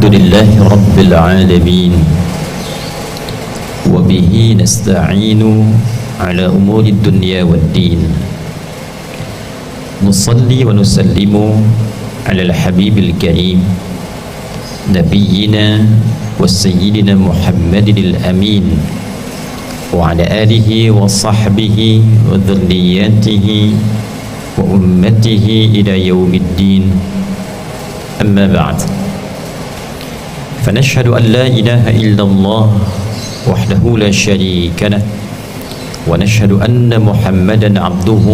لله رب العالمين وبه نستعين على أمور الدنيا والدين نصلي ونسلم على الحبيب الكريم نبينا وسيدنا محمد الأمين وعلى آله وصحبه وذرياته وأمته إلى يوم الدين أما بعد فنشهد أن لا إله إلا الله وحده لا شريك له ونشهد أن محمدا عبده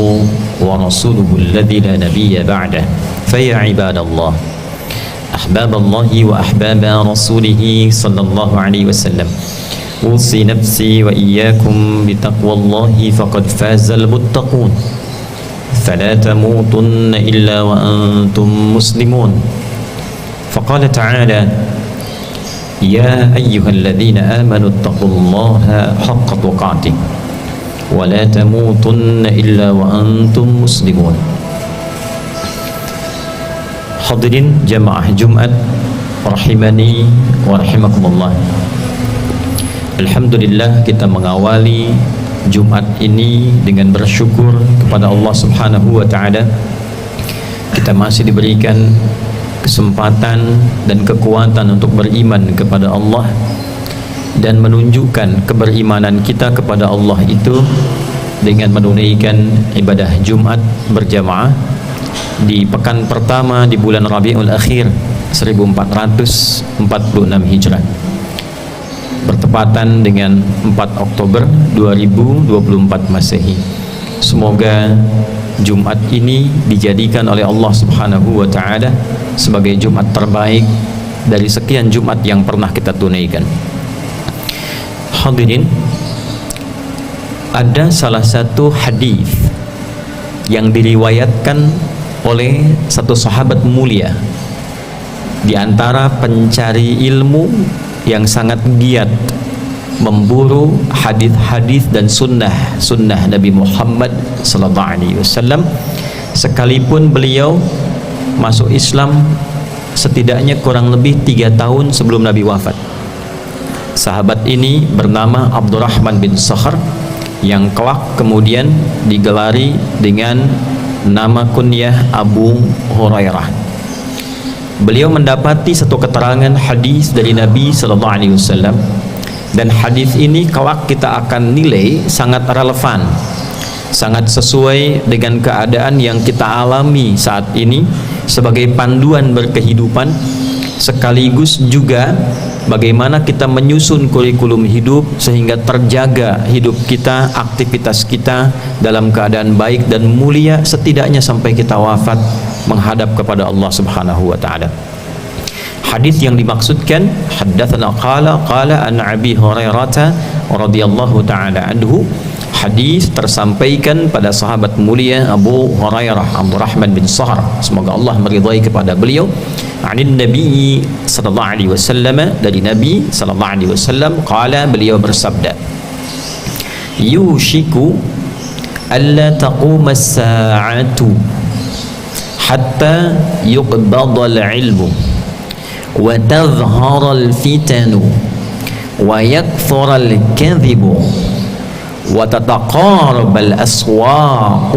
ورسوله الذي لا نبي بعده فيا عباد الله أحباب الله وأحباب رسوله صلى الله عليه وسلم أوصي نفسي وإياكم بتقوى الله فقد فاز المتقون فلا تموتن إلا وأنتم مسلمون فقال تعالى يا أيها الذين آمنوا اتقوا الله حق تقاته ولا تموتن إلا وأنتم مسلمون. Hadirin jamaah Jumat rahimani wa rahimakumullah. Alhamdulillah kita mengawali Jumat ini dengan bersyukur kepada Allah Subhanahu wa taala. Kita masih diberikan kesempatan dan kekuatan untuk beriman kepada Allah dan menunjukkan keberimanan kita kepada Allah itu dengan menunaikan ibadah Jumat berjamaah di pekan pertama di bulan Rabiul Akhir 1446 Hijrah bertepatan dengan 4 Oktober 2024 Masehi. Semoga Jumat ini dijadikan oleh Allah Subhanahu wa taala sebagai Jumat terbaik dari sekian Jumat yang pernah kita tunaikan. Hadirin, ada salah satu hadis yang diriwayatkan oleh satu sahabat mulia di antara pencari ilmu yang sangat giat memburu hadis-hadis dan sunnah Nabi Muhammad sallallahu alaihi wasallam, sekalipun beliau masuk Islam setidaknya kurang lebih 3 tahun sebelum Nabi wafat. Sahabat ini bernama Abdurrahman bin Sakhar yang kelak kemudian digelari dengan nama kunyah Abu Hurairah. Beliau mendapati satu keterangan hadis dari Nabi sallallahu alaihi wasallam, dan hadis ini kelak kita akan nilai sangat relevan, sangat sesuai dengan keadaan yang kita alami saat ini sebagai panduan berkehidupan, sekaligus juga bagaimana kita menyusun kurikulum hidup sehingga terjaga hidup kita, aktivitas kita dalam keadaan baik dan mulia setidaknya sampai kita wafat menghadap kepada Allah Subhanahu wa taala. Hadis yang dimaksudkan haddatsana qala an Abi Hurairah radhiyallahu taala anhu. Hadis tersampaikan pada sahabat mulia Abu Hurairah Abdurrahman bin Sakhar, semoga Allah meridai kepada beliau, anin Nabi sallallahu alaihi wasallam, dari Nabi sallallahu alaihi wasallam, qala, beliau bersabda, yushiku alla taquma as-sa'atu hatta yuqbada al-ilmu wa tadhhara al-fitanu wa yakthura al-kadhibu wa tataqarab al-aswaq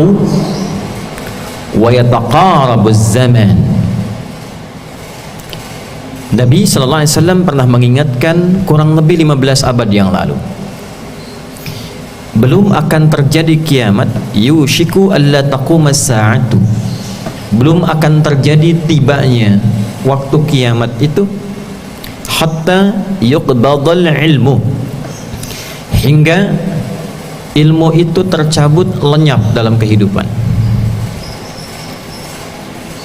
wa yataqarab az-zaman. Nabi sallallahu alaihi wasallam pernah mengingatkan kurang lebih 15 abad yang lalu, belum akan terjadi kiamat, yushiku alla taquma as-sa'atu, belum akan terjadi tibanya waktu kiamat itu, hatta yuqbadal ilmu, hingga ilmu itu tercabut lenyap dalam kehidupan.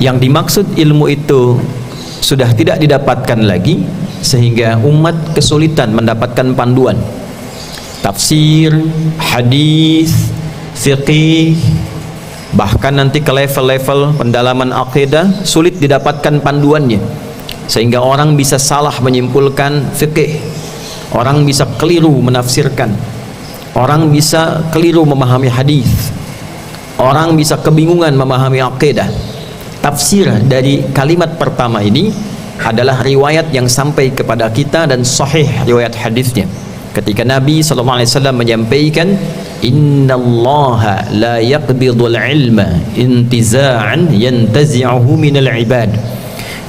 Yang dimaksud ilmu itu sudah tidak didapatkan lagi, sehingga umat kesulitan mendapatkan panduan tafsir, hadis, fiqih, bahkan nanti ke level-level pendalaman akidah sulit didapatkan panduannya, sehingga orang bisa salah menyimpulkan fikih, orang bisa keliru menafsirkan, orang bisa keliru memahami hadis, orang bisa kebingungan memahami akidah. Tafsir dari kalimat pertama ini adalah riwayat yang sampai kepada kita dan sahih riwayat hadisnya. Ketika Nabi SAW menyampaikan, innallaha la yaqbidul ilma intiza'an yantazi'uhu minal ibad.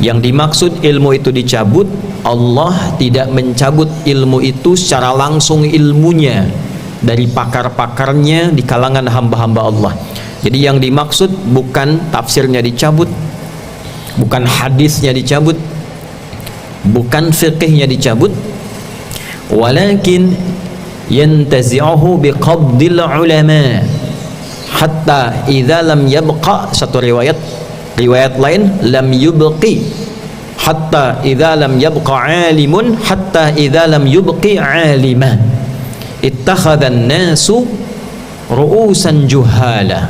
Yang dimaksud ilmu itu dicabut, Allah tidak mencabut ilmu itu secara langsung ilmunya dari pakar-pakarnya di kalangan hamba-hamba Allah. Jadi yang dimaksud bukan tafsirnya dicabut, bukan hadisnya dicabut, bukan fiqhnya dicabut, walakin yantazi'uhu biqabdil ulama hatta idza lam yabqa. Satu riwayat lain lam yubqi hatta idza lam yabqa alimun hatta idza lam yubqi alima ittakhadhan nasu ru'usan juhala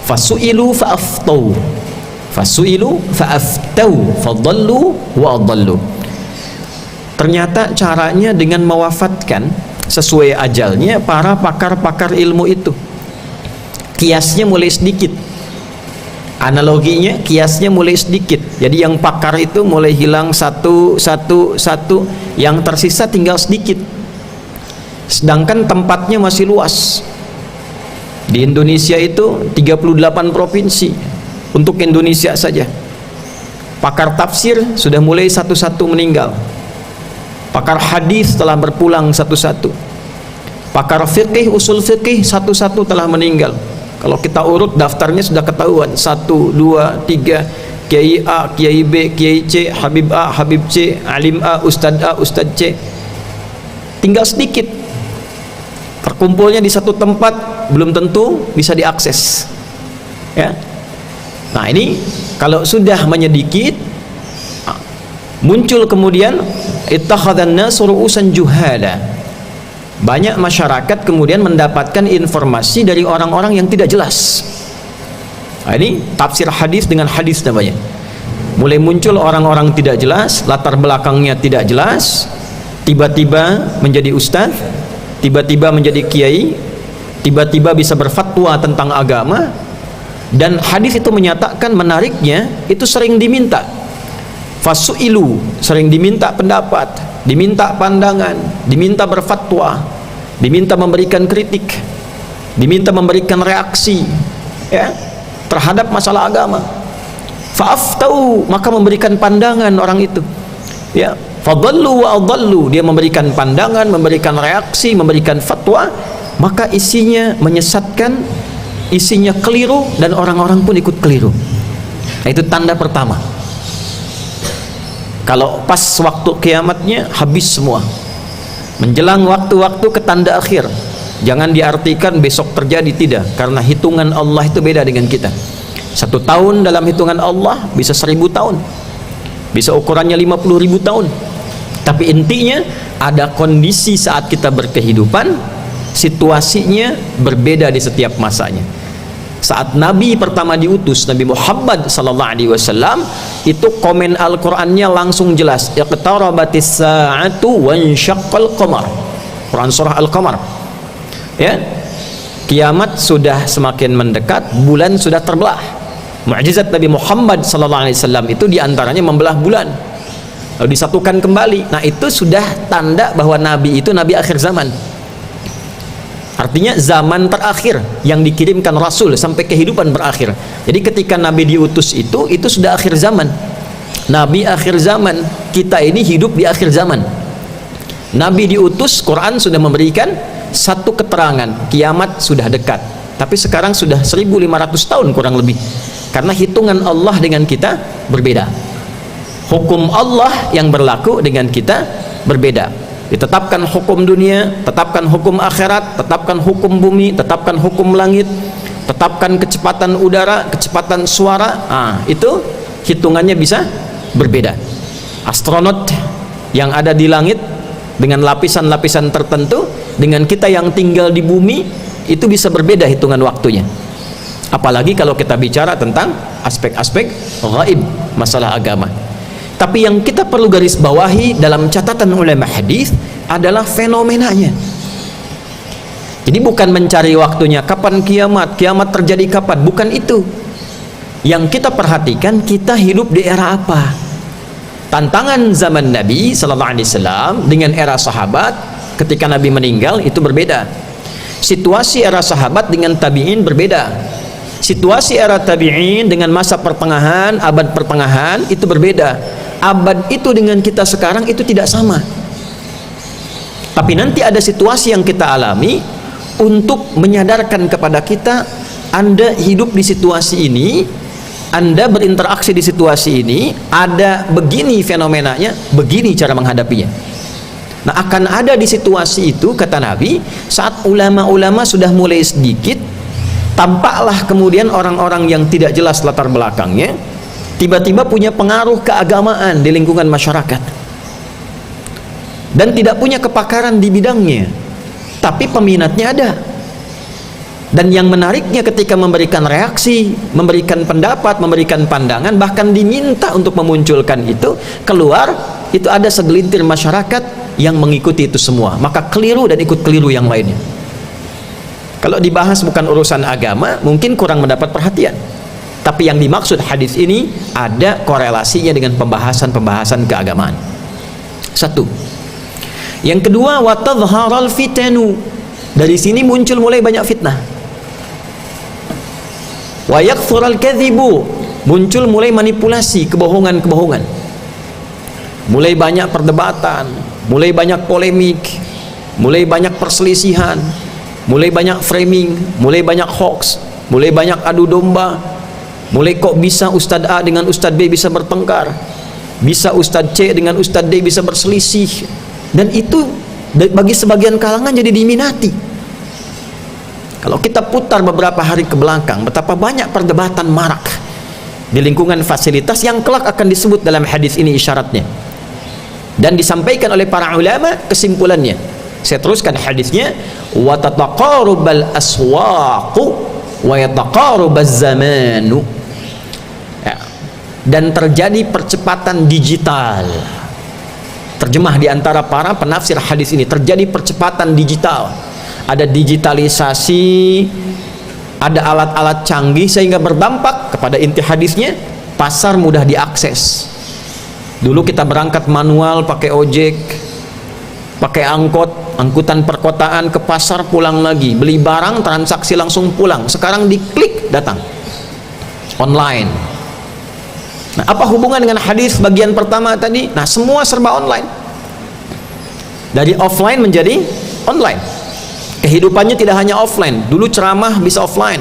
fasu'ilu fa'aftau fadallu wa adallu. Ternyata caranya dengan mewafatkan sesuai ajalnya para pakar-pakar ilmu itu. Kiasnya mulai sedikit, analoginya kiasnya mulai sedikit. Jadi yang pakar itu mulai hilang satu, yang tersisa tinggal sedikit. Sedangkan tempatnya masih luas. Di Indonesia itu 38 provinsi untuk Indonesia saja. Pakar tafsir sudah mulai satu-satu meninggal. Pakar hadis telah berpulang satu-satu. Pakar fikih, usul fikih satu-satu telah meninggal. Kalau kita urut daftarnya sudah ketahuan, 1, 2, 3, Kiai A, Kiai B, Kiai C, Habib A, Habib C, Alim A, Ustadz C. Tinggal sedikit. Terkumpulnya di satu tempat belum tentu bisa diakses. Ya. Nah ini kalau sudah menyedikit, muncul kemudian ittakhadhan nasu ru'usan juhala. Banyak masyarakat kemudian mendapatkan informasi dari orang-orang yang tidak jelas. Nah, ini tafsir hadis dengan hadis namanya. Mulai muncul orang-orang tidak jelas, latar belakangnya tidak jelas, tiba-tiba menjadi ustaz, tiba-tiba menjadi kiai, tiba-tiba bisa berfatwa tentang agama. Dan hadis itu menyatakan, menariknya itu sering diminta. Fasu'ilu, sering diminta pendapat, diminta pandangan, diminta berfatwa, diminta memberikan kritik, diminta memberikan reaksi, ya, terhadap masalah agama. Fa'aftau, maka memberikan pandangan orang itu, ya. Fadallu wa adallu, dia memberikan pandangan, memberikan reaksi, memberikan fatwa, maka isinya menyesatkan, isinya keliru, dan orang-orang pun ikut keliru. Nah, itu tanda pertama. Kalau pas waktu kiamatnya habis semua. Menjelang waktu-waktu ketanda akhir, jangan diartikan besok terjadi, tidak, karena hitungan Allah itu beda dengan kita. 1 tahun dalam hitungan Allah bisa 1000 tahun, bisa ukurannya 50.000 tahun. Tapi intinya ada kondisi saat kita berkehidupan, situasinya berbeda di setiap masanya. Saat Nabi pertama diutus, Nabi Muhammad SAW, itu komen Al-Qur'annya langsung jelas, iqtarabatis sa'atu wansyaqqal qamar. Quran surah Al-Qamar. Ya. Kiamat sudah semakin mendekat, bulan sudah terbelah. Mukjizat Nabi Muhammad SAW itu diantaranya membelah bulan, lalu disatukan kembali. Nah, itu sudah tanda bahwa Nabi itu Nabi akhir zaman. Artinya zaman terakhir yang dikirimkan Rasul sampai kehidupan berakhir. Jadi ketika Nabi diutus itu sudah akhir zaman. Nabi akhir zaman, kita ini hidup di akhir zaman. Nabi diutus, Quran sudah memberikan satu keterangan, kiamat sudah dekat. Tapi sekarang sudah 1500 tahun kurang lebih. Karena hitungan Allah dengan kita berbeda. Hukum Allah yang berlaku dengan kita berbeda. Ditetapkan hukum dunia, tetapkan hukum akhirat, tetapkan hukum bumi, tetapkan hukum langit, tetapkan kecepatan udara, kecepatan suara. Itu hitungannya bisa berbeda. Astronot yang ada di langit dengan lapisan-lapisan tertentu, dengan kita yang tinggal di bumi, itu bisa berbeda hitungan waktunya. Apalagi kalau kita bicara tentang aspek-aspek ghaib, masalah agama. Tapi yang kita perlu garis bawahi dalam catatan ulama hadis adalah fenomenanya. Jadi bukan mencari waktunya kapan kiamat terjadi kapan, bukan itu. Yang kita perhatikan, kita hidup di era apa? Tantangan zaman Nabi sallallahu alaihi wasallam dengan era sahabat ketika Nabi meninggal itu berbeda. Situasi era sahabat dengan tabi'in berbeda. Situasi era tabi'in dengan masa pertengahan, abad pertengahan itu berbeda. Abad itu dengan kita sekarang itu tidak sama. Tapi nanti ada situasi yang kita alami untuk menyadarkan kepada kita, Anda hidup di situasi ini, Anda berinteraksi di situasi ini, ada begini fenomenanya, begini cara menghadapinya. Nah, akan ada di situasi itu, kata Nabi, saat ulama-ulama sudah mulai sedikit, tampaklah kemudian orang-orang yang tidak jelas latar belakangnya, tiba-tiba punya pengaruh keagamaan di lingkungan masyarakat. Dan tidak punya kepakaran di bidangnya, tapi peminatnya ada. Dan yang menariknya ketika memberikan reaksi, memberikan pendapat, memberikan pandangan, bahkan diminta untuk memunculkan itu, keluar, itu ada segelintir masyarakat yang mengikuti itu semua. Maka keliru dan ikut keliru yang lainnya. Kalau dibahas bukan urusan agama, mungkin kurang mendapat perhatian. Tapi yang dimaksud hadis ini ada korelasinya dengan pembahasan-pembahasan keagamaan. Satu. Yang kedua, watadharal fitanu. Dari sini muncul mulai banyak fitnah. Wa yakthural kadhibu, muncul mulai manipulasi, kebohongan-kebohongan. Mulai banyak perdebatan, mulai banyak polemik, mulai banyak perselisihan, mulai banyak framing, mulai banyak hoax, mulai banyak adu domba. Mulai kok bisa Ustadz A dengan Ustadz B bisa bertengkar, bisa Ustadz C dengan Ustadz D bisa berselisih. Dan itu bagi sebagian kalangan jadi diminati. Kalau kita putar beberapa hari ke belakang, betapa banyak perdebatan marak di lingkungan fasilitas yang kelak akan disebut dalam hadis ini isyaratnya. Dan disampaikan oleh para ulama kesimpulannya. Saya teruskan hadisnya, wa tataqarubal aswaqu wa yataqarubaz zamanu. Ya. Dan terjadi percepatan digital. Terjemah di antara para penafsir hadis ini, terjadi percepatan digital. Ada digitalisasi, ada alat-alat canggih sehingga berdampak kepada inti hadisnya, pasar mudah diakses. Dulu kita berangkat manual pakai ojek, pakai angkutan perkotaan ke pasar, pulang lagi, beli barang, transaksi langsung pulang. Sekarang diklik datang online. Nah, apa hubungan dengan hadis bagian pertama tadi? Nah, semua serba online. Dari offline menjadi online. Kehidupannya tidak hanya offline. Dulu ceramah bisa offline,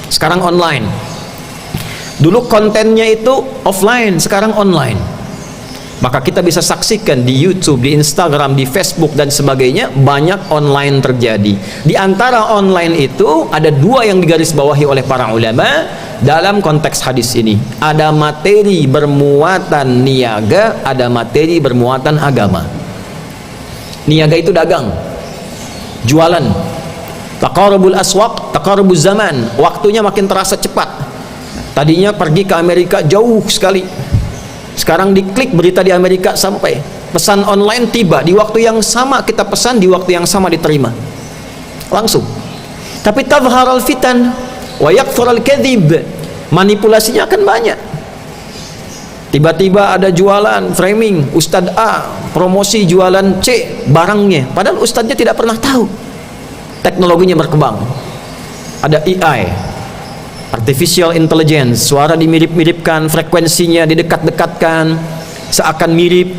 sekarang online. Dulu kontennya itu offline, sekarang online. Maka kita bisa saksikan di YouTube, di Instagram, di Facebook dan sebagainya, banyak online terjadi. Di antara online itu ada dua yang digarisbawahi oleh para ulama dalam konteks hadis ini. Ada materi bermuatan niaga, ada materi bermuatan agama. Niaga itu dagang, jualan. Taqarubul aswaq, taqarubuz zaman. Waktunya makin terasa cepat. Tadinya pergi ke Amerika jauh sekali, sekarang diklik berita di Amerika sampai. Pesan online tiba di waktu yang sama, kita pesan di waktu yang sama diterima langsung. Tapi tadhharal fitan wa yakthural kadhib, manipulasinya akan banyak. Tiba-tiba ada jualan framing, Ustadz A promosi jualan C barangnya, padahal ustadznya tidak pernah tahu. Teknologinya berkembang, ada AI, artificial intelligence, suara dimirip-miripkan, frekuensinya didekat-dekatkan, seakan mirip,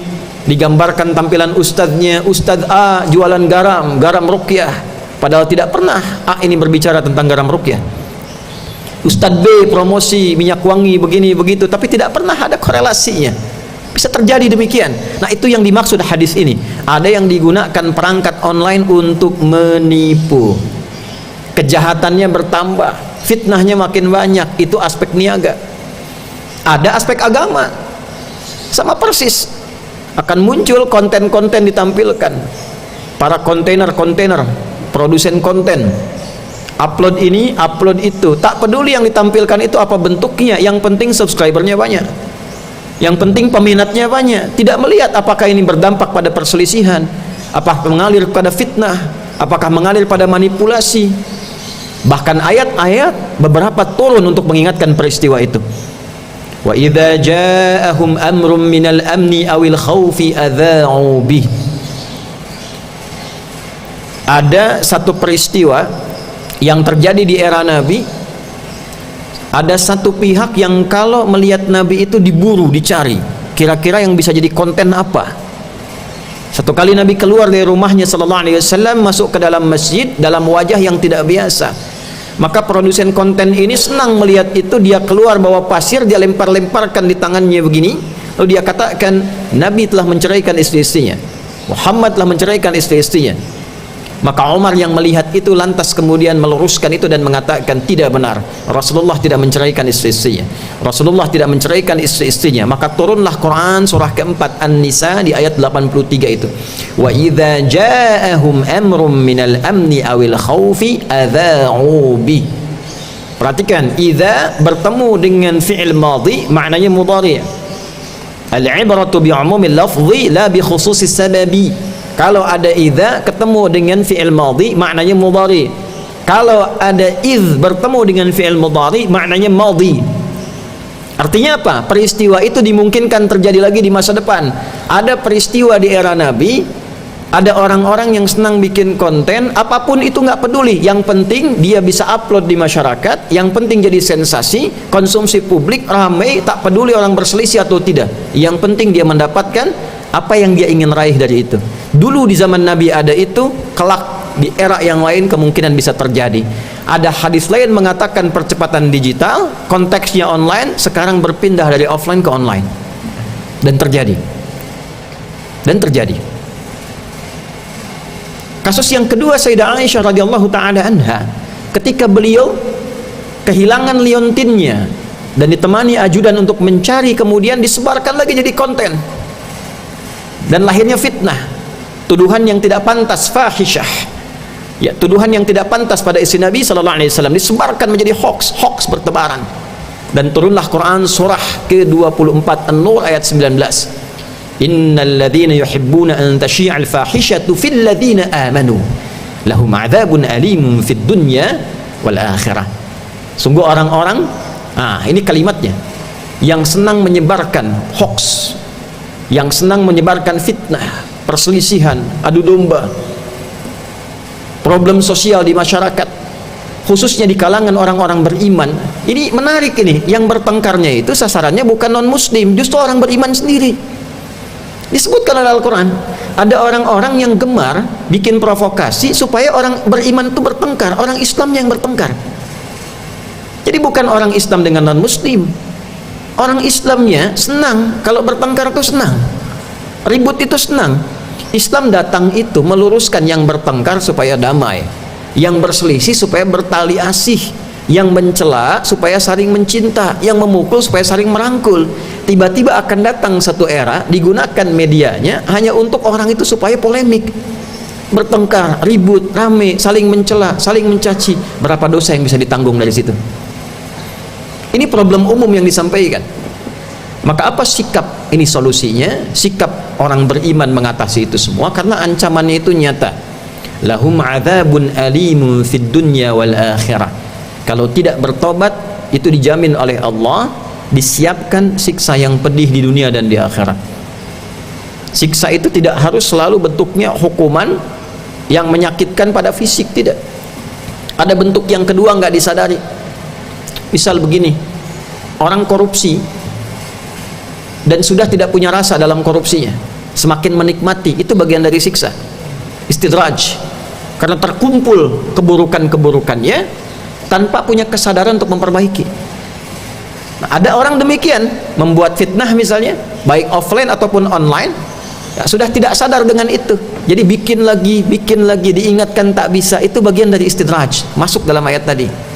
digambarkan tampilan ustadznya. Ustadz A jualan garam ruqyah, padahal tidak pernah A ini berbicara tentang garam ruqyah. Ustadz B promosi minyak wangi begini begitu, tapi tidak pernah ada korelasinya. Bisa terjadi demikian. Nah, itu yang dimaksud hadis ini. Ada yang digunakan perangkat online untuk menipu, kejahatannya bertambah, fitnahnya makin banyak. Itu aspek niaga. Ada aspek agama, sama persis. Akan muncul konten-konten ditampilkan, para kontainer produsen konten, upload ini, upload itu, tak peduli yang ditampilkan itu apa bentuknya, yang penting subscribernya banyak, yang penting peminatnya banyak. Tidak melihat apakah ini berdampak pada perselisihan, apakah mengalir pada fitnah, apakah mengalir pada manipulasi. Bahkan ayat-ayat beberapa turun untuk mengingatkan peristiwa itu. Wa idza ja'ahum amrun minal amni awil khaufi adza'u bih. Ada satu peristiwa yang terjadi di era Nabi. Ada satu pihak yang kalau melihat Nabi itu diburu, dicari. Kira-kira yang bisa jadi konten apa? Satu kali Nabi keluar dari rumahnya sallallahu alaihi wasallam, masuk ke dalam masjid dalam wajah yang tidak biasa. Maka produsen konten ini senang melihat itu. Dia keluar bawa pasir, dia lempar-lemparkan di tangannya begini. Lalu dia katakan, Nabi telah menceraikan istri-istrinya, Muhammad telah menceraikan istri-istrinya. Maka Umar yang melihat itu lantas kemudian meluruskan itu dan mengatakan, tidak benar, Rasulullah tidak menceraikan istri-istrinya, Rasulullah tidak menceraikan istri-istrinya. Maka turunlah Quran surah keempat An-Nisa di ayat 83 itu, wa idza ja'ahum amrum minal amni awil khaufi adza'u bi. Perhatikan, idza bertemu dengan fi'il madhi maknanya mudhari'. Al-ibratu bi umumil lafzi la bi khususis sababi. Kalau ada idza ketemu dengan fi'il madhi maknanya mudhari. Kalau ada idz bertemu dengan fi'il mudhari maknanya madhi. Artinya apa? Peristiwa itu dimungkinkan terjadi lagi di masa depan. Ada peristiwa di era Nabi, ada orang-orang yang senang bikin konten, apapun itu nggak peduli. Yang penting dia bisa upload di masyarakat, yang penting jadi sensasi, konsumsi publik, ramai, tak peduli orang berselisih atau tidak. Yang penting dia mendapatkan apa yang dia ingin raih dari itu. Dulu di zaman Nabi ada itu, kelak di era yang lain kemungkinan bisa terjadi. Ada hadis lain mengatakan percepatan digital, konteksnya online, sekarang berpindah dari offline ke online. Dan terjadi. Kasus yang kedua Sayyidah Aisyah radhiyallahu taala anha, ketika beliau kehilangan liontinnya dan ditemani ajudan untuk mencari, kemudian disebarkan lagi jadi konten. Dan lahirnya fitnah, tuduhan yang tidak pantas, fahisyah. Ya, tuduhan yang tidak pantas pada istri Nabi sallallahu alaihi wasallam disebarkan menjadi hoax bertebaran. Dan turunlah Quran surah ke-24 An-Nur ayat 19. Innal ladzina yuhibbuna an tashi'al fahishatu fil ladzina amanu lahum 'adzabun alimun fid dunya wal akhirah. Sungguh orang-orang, ini kalimatnya, yang senang menyebarkan hoax, yang senang menyebarkan fitnah, perselisihan, adu domba, problem sosial di masyarakat, khususnya di kalangan orang-orang beriman. Ini menarik ini, yang bertengkarnya itu sasarannya bukan non-muslim, justru orang beriman sendiri. Disebutkan oleh Al-Quran, ada orang-orang yang gemar bikin provokasi supaya orang beriman itu bertengkar, orang Islamnya yang bertengkar. Jadi bukan orang Islam dengan non-muslim, orang Islamnya senang kalau bertengkar itu senang, ribut itu senang. Islam datang itu meluruskan yang bertengkar supaya damai, yang berselisih supaya bertali asih, yang mencela supaya saling mencinta, yang memukul supaya saling merangkul. Tiba-tiba akan datang satu era digunakan medianya hanya untuk orang itu supaya polemik, bertengkar, ribut, rame, saling mencela, saling mencaci. Berapa dosa yang bisa ditanggung dari situ? Ini problem umum yang disampaikan. Maka apa sikap ini solusinya? Sikap orang beriman mengatasi itu semua karena ancamannya itu nyata. Lahum 'adzabun alimun fid dunya wal akhirah. Kalau tidak bertobat itu dijamin oleh Allah disiapkan siksa yang pedih di dunia dan di akhirat. Siksa itu tidak harus selalu bentuknya hukuman yang menyakitkan pada fisik, tidak. Ada bentuk yang kedua nggak disadari. Misal begini, orang korupsi dan sudah tidak punya rasa dalam korupsinya, semakin menikmati, itu bagian dari siksa istidraj, karena terkumpul keburukan-keburukannya tanpa punya kesadaran untuk memperbaiki. Nah, ada orang demikian membuat fitnah misalnya, baik offline ataupun online, ya, sudah tidak sadar dengan itu, jadi bikin lagi, diingatkan tak bisa. Itu bagian dari istidraj, masuk dalam ayat tadi.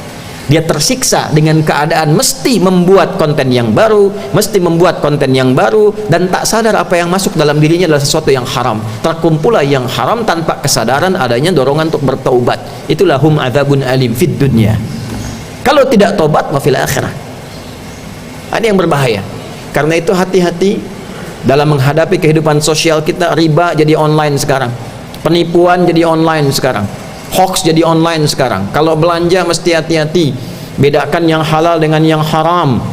Dia tersiksa dengan keadaan mesti membuat konten yang baru, dan tak sadar apa yang masuk dalam dirinya adalah sesuatu yang haram. Terkumpullah yang haram tanpa kesadaran adanya dorongan untuk bertaubat. Itulah hum adzabun alim fid dunya. Kalau tidak taubat, wa fil akhirah. Ada yang berbahaya. Karena itu hati-hati dalam menghadapi kehidupan sosial kita. Riba jadi online sekarang, penipuan jadi online sekarang, hoax jadi online sekarang. Kalau belanja mesti hati-hati, bedakan yang halal dengan yang haram.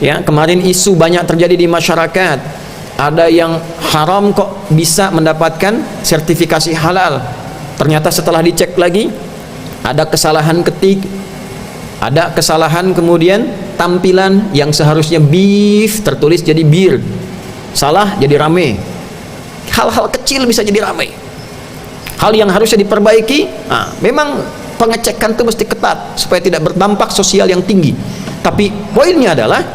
Ya, kemarin isu banyak terjadi di masyarakat. Ada yang haram kok bisa mendapatkan sertifikasi halal. Ternyata setelah dicek lagi ada kesalahan ketik, ada kesalahan kemudian tampilan yang seharusnya beef tertulis jadi beer. Salah jadi rame. Hal-hal kecil bisa jadi ramai. Hal yang harusnya diperbaiki, memang pengecekan itu mesti ketat supaya tidak berdampak sosial yang tinggi. Tapi poinnya adalah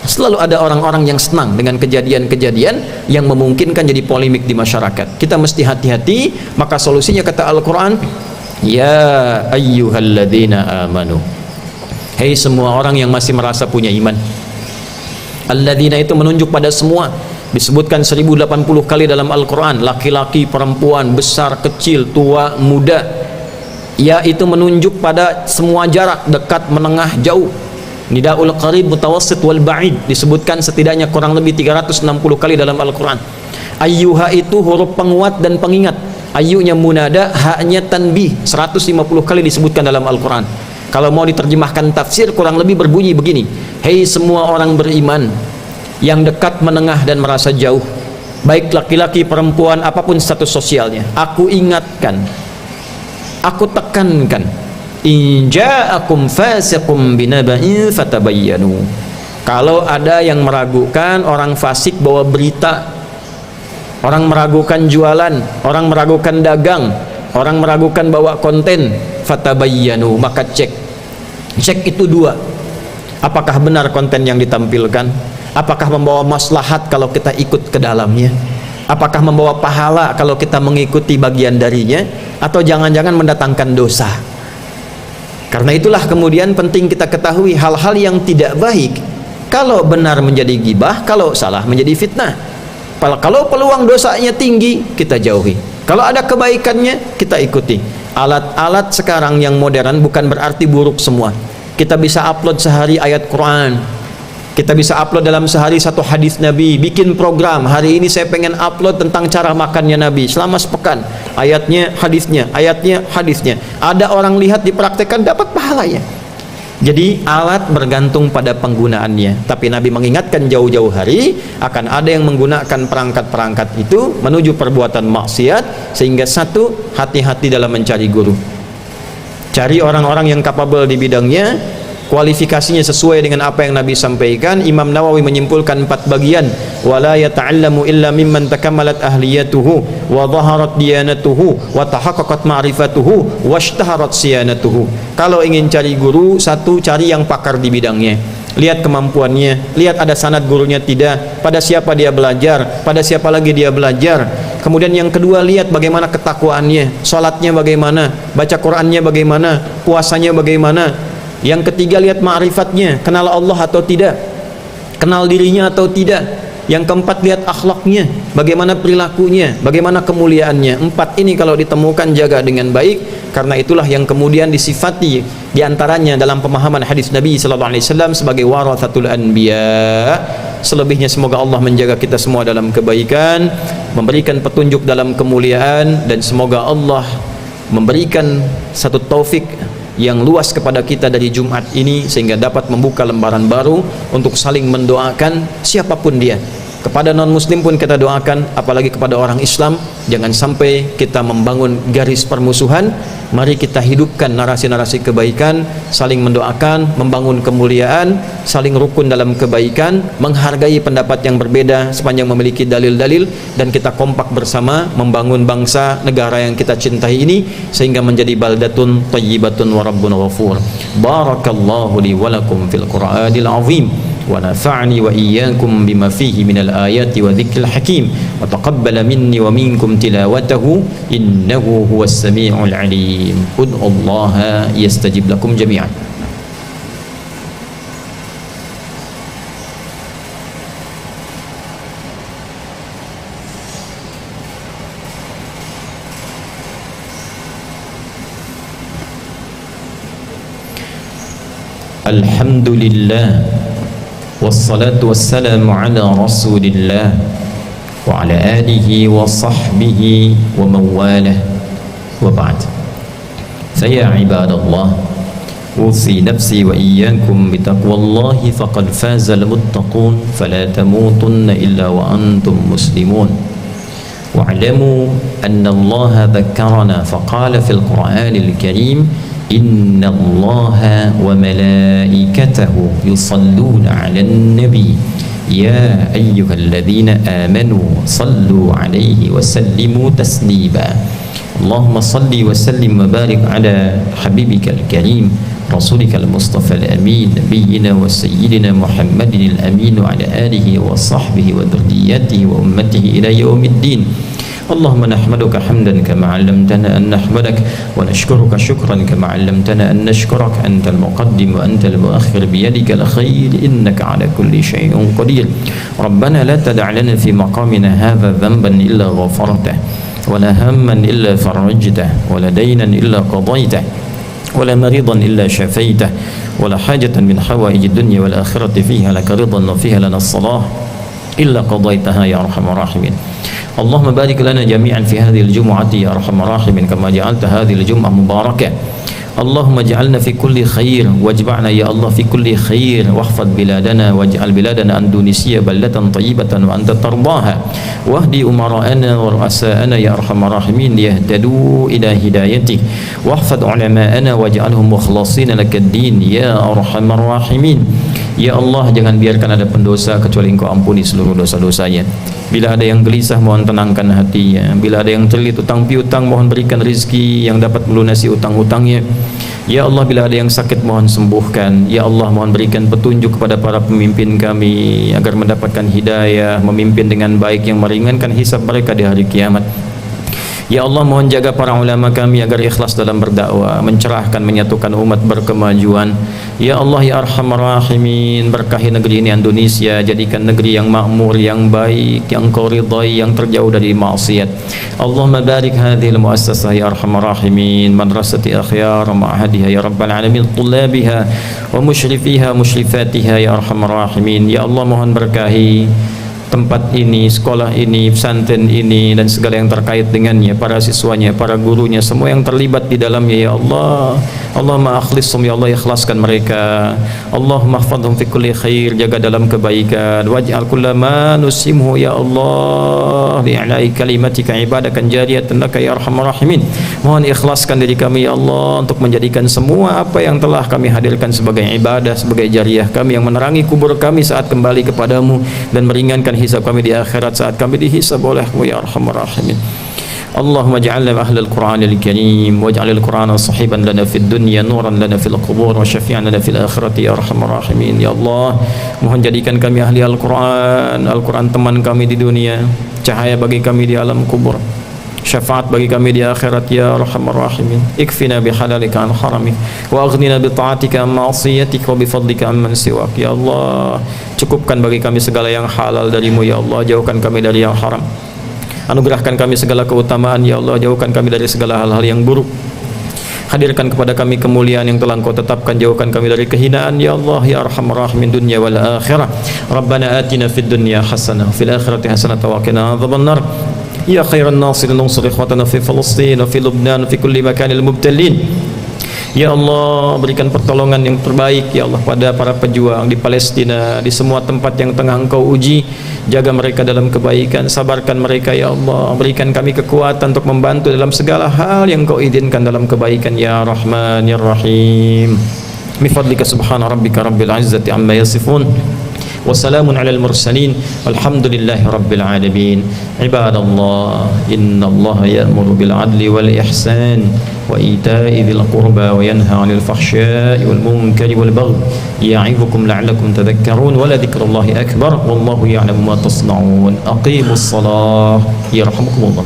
selalu ada orang-orang yang senang dengan kejadian-kejadian yang memungkinkan jadi polemik di masyarakat. Kita mesti hati-hati. Maka solusinya kata Al-Quran, ya ayyuhalladzina amanu, hei semua orang yang masih merasa punya iman. Alladzina itu menunjuk pada semua. Disebutkan 1080 kali dalam Al-Quran. Laki-laki, perempuan, besar, kecil, tua, muda. Ya itu menunjuk pada semua jarak, dekat, menengah, jauh. Nidaul qarib, mutawassit, wal ba'id. Disebutkan setidaknya kurang lebih 360 kali dalam Al-Quran. Ayyuha itu huruf penguat dan pengingat. Ayyunya munada, haknya tanbih. 150 kali disebutkan dalam Al-Quran. Kalau mau diterjemahkan tafsir kurang lebih berbunyi begini: hei semua orang beriman yang dekat, menengah, dan merasa jauh, baik laki-laki, perempuan, apapun status sosialnya, aku ingatkan, aku tekankan, in ja'akum fasiqum binaba'in fatabayyanu. Kalau ada yang meragukan, orang fasik bawa berita, orang meragukan jualan, orang meragukan dagang, orang meragukan bawa konten, fatabayyanu, maka cek itu dua, apakah benar konten yang ditampilkan, apakah membawa maslahat kalau kita ikut ke dalamnya, apakah membawa pahala kalau kita mengikuti bagian darinya, atau jangan-jangan mendatangkan dosa. Karena itulah kemudian penting kita ketahui hal-hal yang tidak baik. Kalau benar menjadi ghibah, kalau salah menjadi fitnah. Kalau peluang dosanya tinggi, kita jauhi. Kalau ada kebaikannya, kita ikuti. Alat-alat sekarang yang modern bukan berarti buruk semua. Kita bisa upload sehari ayat Quran, kita bisa upload dalam sehari satu hadis Nabi. Bikin program, hari ini saya pengen upload tentang cara makannya Nabi selama sepekan, ayatnya, hadisnya, ayatnya, hadisnya. Ada orang lihat, dipraktekkan, dapat pahalanya. Jadi alat bergantung pada penggunaannya. Tapi Nabi mengingatkan jauh-jauh hari akan ada yang menggunakan perangkat-perangkat itu menuju perbuatan maksiat. Sehingga satu, hati-hati dalam mencari guru. Cari orang-orang yang capable di bidangnya, kualifikasinya sesuai dengan apa yang Nabi sampaikan. Imam Nawawi menyimpulkan 4 bagian. Wala yata'allamu illa mimman takamalat ahliyatuhu wa dhaharat diyanatuhu wa tahaqqaqat ma'rifatuhu wa ishtaharat siyanatuhu. Kalau ingin cari guru, satu, cari yang pakar di bidangnya. Lihat kemampuannya, lihat ada sanad gurunya tidak, pada siapa dia belajar, pada siapa lagi dia belajar. Kemudian yang kedua, lihat bagaimana ketakwaannya, salatnya bagaimana, baca Qur'annya bagaimana, puasanya bagaimana. Yang ketiga, lihat ma'rifatnya, kenal Allah atau tidak, kenal dirinya atau tidak. Yang keempat, lihat akhlaknya, bagaimana perilakunya, bagaimana kemuliaannya. 4 ini kalau ditemukan, jaga dengan baik. Karena itulah yang kemudian disifati diantaranya dalam pemahaman hadis Nabi SAW sebagai warathatul anbiya. Selebihnya semoga Allah menjaga kita semua dalam kebaikan, memberikan petunjuk dalam kemuliaan, dan semoga Allah memberikan satu taufik yang luas kepada kita dari Jumat ini sehingga dapat membuka lembaran baru untuk saling mendoakan siapapun dia. Kepada non muslim pun kita doakan, apalagi kepada orang Islam, jangan sampai kita membangun garis permusuhan. Mari kita hidupkan narasi-narasi kebaikan, saling mendoakan, membangun kemuliaan, saling rukun dalam kebaikan, menghargai pendapat yang berbeda sepanjang memiliki dalil-dalil, dan kita kompak bersama membangun bangsa negara yang kita cintai ini sehingga menjadi baldatun thayyibatun wa rabbun ghafur. Barakallahu li wa lakum fil Qur'anil azim wa nafa'ni wa iyyakum bima fihi minal ayati wa dzikril hakim wa taqabbala minni wa minkum tilawatahu innahu huwas samiul alim. Ud'ullaha yastajib lakum jami'an. Alhamdulillah wassalatu wassalamu ala rasulillah wa ala alihi wa sahbihi wa mawalah wa ba'd. Saya ibadallah, أوصي نفسي وإياكم بتقوى الله فقد فاز المتقون فلا تموتن إلا وأنتم مسلمون واعلموا أن الله ذكرنا فقال في القرآن الكريم إن الله وملائكته يصلون على النبي يا أيها الذين آمنوا صلوا عليه وسلموا تسليما اللهم صل وسلم وبارك على حبيبك الكريم رسولك المصطفى الأمين نبينا وسيدنا محمد الأمين وعلى آله وصحبه وذريته وأمته إلى يوم الدين اللهم نحمدك حمدا كما علمتنا أن نحمدك ونشكرك شكرا كما علمتنا أن نشكرك أنت المقدم وأنت المؤخر بيدك الخير إنك على كل شيء قدير ربنا لا تدع لنا في مقامنا هذا ذنبا إلا غفرته ولا هما إلا فرجته ولا دينا إلا قضيته ولا مريضا إلا شفيته ولا حاجة من حوائج الدنيا والآخرة فيها لك رضا وفيها لنا الصلاح إلا قضيتها يا أرحم الراحمين اللهم بارك لنا جميعا في هذه الجمعة يا أرحم الراحمين كما جعلت هذه الجمعة مباركة اللهم اجعلنا في كل خير واجمعنا يا الله في كل خير واحفظ بلادنا واجعل بلادنا أندونيسيا بلدة طيبة وأنت ترضاها واهدي أمراءنا ورؤساءنا يا أرحم الراحمين ليهتدوا إلى هدايتك واحفظ علماءنا واجعلهم مخلصين لك الدين يا أرحم الراحمين Ya Allah, jangan biarkan ada pendosa kecuali Engkau ampuni seluruh dosa-dosanya. Bila ada yang gelisah, mohon tenangkan hatinya. Bila ada yang terlilit utang piutang, mohon berikan rezeki yang dapat melunasi utang-utangnya. Ya Allah, bila ada yang sakit, mohon sembuhkan. Ya Allah, mohon berikan petunjuk kepada para pemimpin kami agar mendapatkan hidayah, memimpin dengan baik yang meringankan hisab mereka di hari kiamat. Ya Allah, mohon jaga para ulama kami agar ikhlas dalam berdakwah, mencerahkan, menyatukan umat berkemajuan. Ya Allah, ya Arhamar Rahimin, berkahi negeri ini Indonesia, jadikan negeri yang makmur, yang baik, yang Kau ridai, yang terjauh dari maksiat. Allahumma barik hadhil muassasah ya Arhamar Rahimin, madrasati akhyar ma'hadiha ya Rabbal Alamin, tullabiha wa musyrifiha musyrifatiha ya Arhamar Rahimin. Ya Allah, mohon berkahi tempat ini, sekolah ini, pesantren ini dan segala yang terkait dengannya, para siswanya, para gurunya, semua yang terlibat di dalamnya ya Allah. Allahumma akhlishum ya Allah, ikhlaskan mereka. Allahumma hafadhum fi kulli khair, jaga dalam kebaikan. Waj'al kullama nusimhu ya Allah li'ala'i kalimatika ibadakan jariyatan laka ya arhamar rahimin. Mohon ikhlaskan diri kami ya Allah untuk menjadikan semua apa yang telah kami hadirkan sebagai ibadah, sebagai jariyah kami yang menerangi kubur kami saat kembali kepadamu dan meringankan hisab kami di akhirat saat kami dihisab oleh-Mu ya arhamar rahimin. Allahumma ja'alna ahlal Qur'anil Karim waj'alil Qur'ana sahiban lana fid dunya nuran lana fil qubur wa syafi'an lana fil akhirati ya arhamar rahimin. Ya Allah, mohon jadikan kami ahli Al-Qur'an, Al-Qur'an teman kami di dunia, cahaya bagi kami di alam kubur, syafaat bagi kami di akhirat ya arhamar rahimin. Ikfina bihalalika an haramik wa aghnina bi ta'atika an ma'siyatika wa bi fadlika amman siwak. Ya Allah, cukupkan bagi kami segala yang halal darimu ya Allah, jauhkan kami dari yang haram. Anugerahkan kami segala keutamaan ya Allah, jauhkan kami dari segala hal-hal yang buruk. Hadirkan kepada kami kemuliaan yang telah Engkau tetapkan, jauhkan kami dari kehinaan ya Allah ya arhamar rahimin dunya wal akhirah. Rabbana atina fid dunya hasanah fil akhirati hasanah wa qina adzabannar. Ya khairan nasirin unsur ikhwatana fi Palestin wa fi Lubnan fi kulli makanil mubtalin. Ya Allah, berikan pertolongan yang terbaik ya Allah pada para pejuang di Palestina, di semua tempat yang tengah Engkau uji. Jaga mereka dalam kebaikan, sabarkan mereka ya Allah. Berikan kami kekuatan untuk membantu dalam segala hal yang Engkau izinkan dalam kebaikan ya Rahman ya Rahim. Bi fadlika subhana rabbika rabbil izzati amma yasifun. وسلام على المرسلين والحمد لله رب العالمين. عباد الله إن الله يأمر بالعدل والإحسان وإيتاء ذي القربى وينهى عن الفحشاء والمنكر والبغي يعظكم لعلكم تذكرون ولذكر الله أكبر والله يعلم ما تصنعون. أقيموا الصلاة يرحمكم الله.